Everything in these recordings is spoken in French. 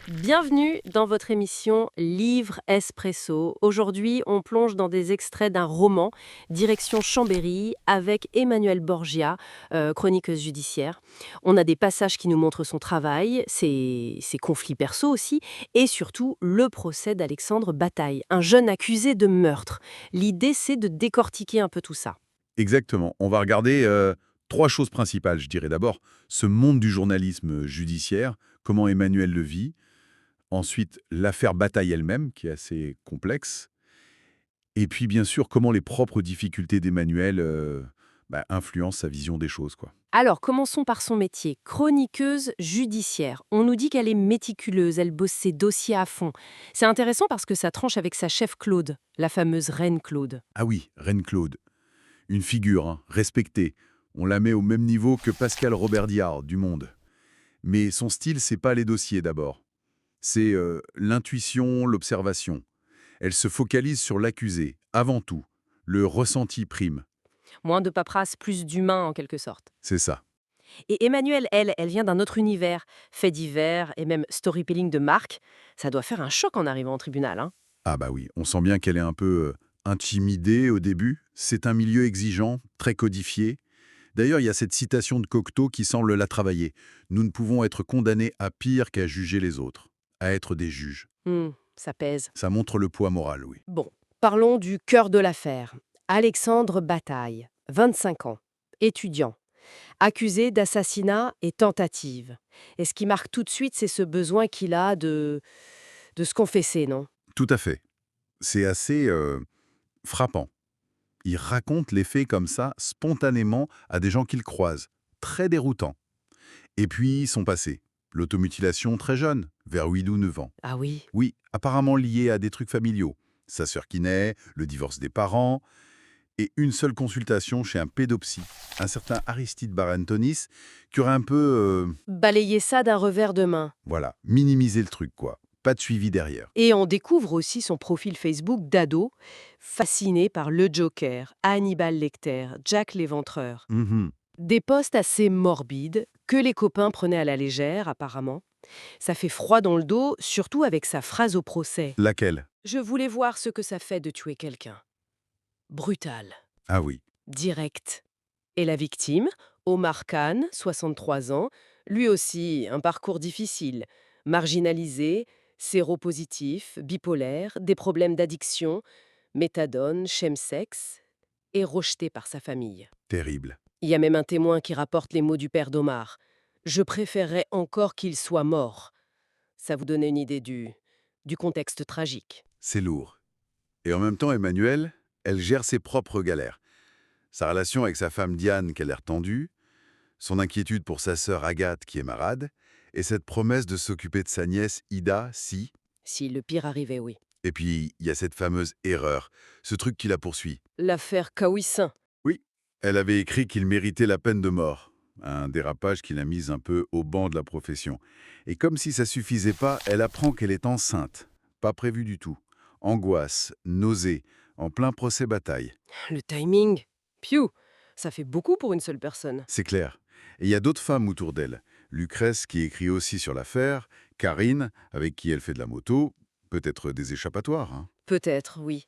Bienvenue dans votre émission Livre Espresso. Aujourd'hui, on plonge dans des extraits d'un roman, direction Chambéry, avec Emmanuelle Borgia, chroniqueuse judiciaire. On a des passages qui nous montrent son travail, ses conflits perso aussi, et surtout le procès d'Alexandre Bataille, un jeune accusé de meurtre. L'idée, c'est de décortiquer un peu tout ça. Exactement. On va regarder trois choses principales, je dirais. D'abord, ce monde du journalisme judiciaire, comment Emmanuel le vit. Ensuite, l'affaire Bataille elle-même, qui est assez complexe. Et puis, bien sûr, comment les propres difficultés d'Emmanuel influencent sa vision des choses, quoi. Alors, commençons par son métier, chroniqueuse judiciaire. On nous dit qu'elle est méticuleuse, elle bosse ses dossiers à fond. C'est intéressant parce que ça tranche avec sa chef Claude, la fameuse reine Claude. Ah oui, Reine Claude. Une figure, hein, respectée. On la met au même niveau que Pascal Robert Diard, du Monde. Mais son style, c'est pas les dossiers, d'abord. C'est l'intuition, l'observation. Elle se focalise sur l'accusé, avant tout. Le ressenti prime. Moins de paperasse, plus d'humain en quelque sorte. C'est ça. Et Emmanuelle, elle vient d'un autre univers, faits divers et même storytelling de marque. Ça doit faire un choc en arrivant au tribunal, hein. Ah bah oui, on sent bien qu'elle est un peu intimidée au début. C'est un milieu exigeant, très codifié. D'ailleurs, il y a cette citation de Cocteau qui semble la travailler. Nous ne pouvons être condamnés à pire qu'à juger les autres, à être des juges. Ça pèse. Ça montre le poids moral, oui. Bon, parlons du cœur de l'affaire. Alexandre Bataille, 25 ans, étudiant, accusé d'assassinat et tentative. Et ce qui marque tout de suite, c'est ce besoin qu'il a de se confesser, non? Tout à fait. C'est assez frappant. Il raconte les faits comme ça, spontanément, à des gens qu'il croise. Très déroutant. Et puis, son passé. L'automutilation très jeune, vers 8 ou 9 ans. Ah oui. Oui, apparemment lié à des trucs familiaux. Sa sœur qui naît, le divorce des parents, et une seule consultation chez un pédopsie, un certain Aristide Barantonis, qui aurait un peu, Balayer ça d'un revers de main. minimisé le truc, quoi. Pas de suivi derrière. Et on découvre aussi son profil Facebook d'ado, fasciné par le Joker, Hannibal Lecter, Jack l'Éventreur. Mhm. Des posts assez morbides que les copains prenaient à la légère, apparemment. Ça fait froid dans le dos, surtout avec sa phrase au procès. Laquelle? Je voulais voir ce que ça fait de tuer quelqu'un. Brutal, Ah oui. direct. Et la victime, Omar Khan, 63 ans, lui aussi un parcours difficile, marginalisé, séropositif, bipolaire, des problèmes d'addiction, méthadone, chemsex, et rejeté par sa famille. Terrible. Il y a même un témoin qui rapporte les mots du père d'Omar. Je préférerais encore qu'il soit mort. Ça vous donne une idée du contexte tragique. C'est lourd. Et en même temps, Emmanuelle, elle gère ses propres galères. Sa relation avec sa femme Diane, qui a l'air tendue, son inquiétude pour sa sœur Agathe, qui est malade, et cette promesse de s'occuper de sa nièce Ida, si. Si le pire arrivait, oui. Et puis, il y a cette fameuse erreur, ce truc qui la poursuit. L'affaire Kawissin. Oui, elle avait écrit qu'il méritait la peine de mort. Un dérapage qui l'a mise un peu au banc de la profession. Et comme si ça suffisait pas, elle apprend qu'elle est enceinte. Pas prévu du tout. Angoisse, nausée, en plein procès bataille. Le timing. Piou, ça fait beaucoup pour une seule personne. C'est clair. Et il y a d'autres femmes autour d'elle. Lucrèce, qui écrit aussi sur l'affaire, Karine, avec qui elle fait de la moto, peut-être des échappatoires, hein. Peut-être, oui.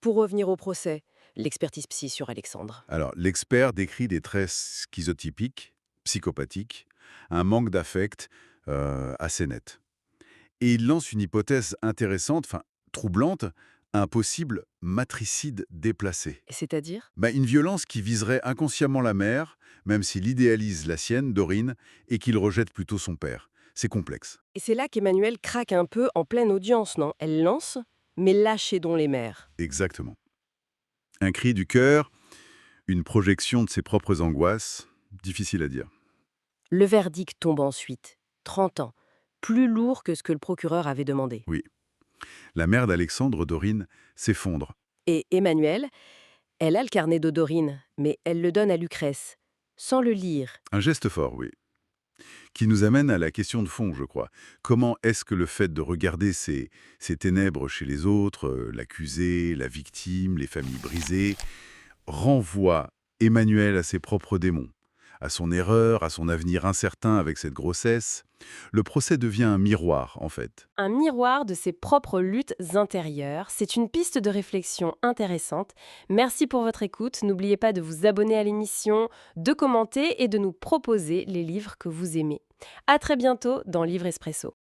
Pour revenir au procès, l'expertise psy sur Alexandre. Alors, l'expert décrit des traits schizotypiques, psychopathiques, un manque d'affect assez net. Et il lance une hypothèse intéressante, enfin troublante, un possible matricide déplacé. C'est-à-dire? Une violence qui viserait inconsciemment la mère, même s'il idéalise la sienne, Dorine, et qu'il rejette plutôt son père. C'est complexe. Et c'est là qu'Emmanuel craque un peu en pleine audience, non? Elle lance, mais lâchez donc les mères. Exactement. Un cri du cœur, une projection de ses propres angoisses, difficile à dire. Le verdict tombe ensuite. 30 ans. Plus lourd que ce que le procureur avait demandé. Oui. La mère d'Alexandre, Dorine, s'effondre. Et Emmanuel, elle a le carnet de Dorine, mais elle le donne à Lucrèce, sans le lire. Un geste fort, oui. Qui nous amène à la question de fond, je crois. Comment est-ce que le fait de regarder ces ténèbres chez les autres, l'accusé, la victime, les familles brisées, renvoie Emmanuel à ses propres démons, à son erreur, à son avenir incertain avec cette grossesse. Le procès devient un miroir, en fait. Un miroir de ses propres luttes intérieures, c'est une piste de réflexion intéressante. Merci pour votre écoute. N'oubliez pas de vous abonner à l'émission, de commenter et de nous proposer les livres que vous aimez. À très bientôt dans Livre Espresso.